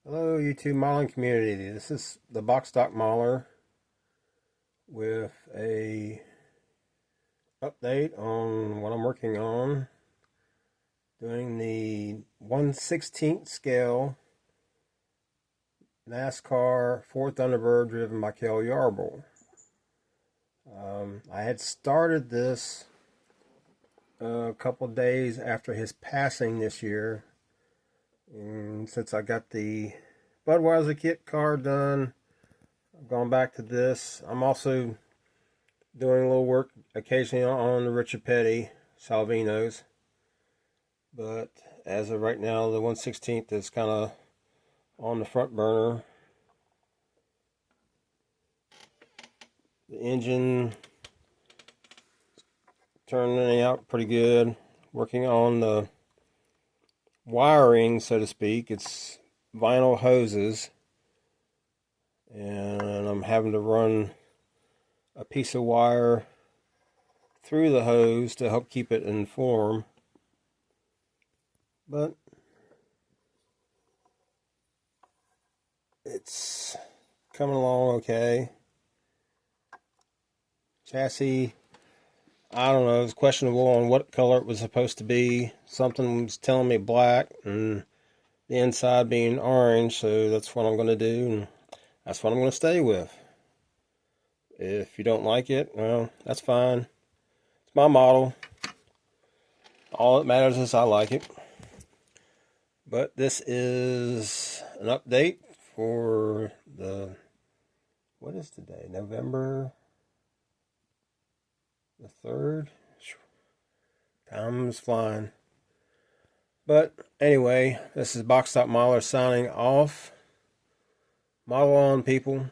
Hello YouTube modeling community. This is the box stock modeler with a update on what I'm working on. Doing the 1/16 scale NASCAR Ford Thunderbird driven by Cale Yarborough. I had started this a couple days after his passing this year. And since I got the Budweiser kit car done, I've gone back to this. I'm also doing a little work occasionally on the Richard Petty Salvinos. But as of right now, the 1/16 is kind of on the front burner. The engine turning out pretty good. Working on the wiring, so to speak. It's vinyl hoses, and I'm having to run a piece of wire through the hose to help keep it in form. But it's coming along okay. Chassis, I don't know, it's questionable on what color it was supposed to be. Something was telling me black and the inside being orange, so that's what I'm going to do, and that's what I'm going to stay with. If you don't like it, well, that's fine. It's my model. All that matters is I like it. But this is an update for the, what is today? November the 3rd? Time is flying. But anyway, this is Box Stock Modeler signing off. Model on, people.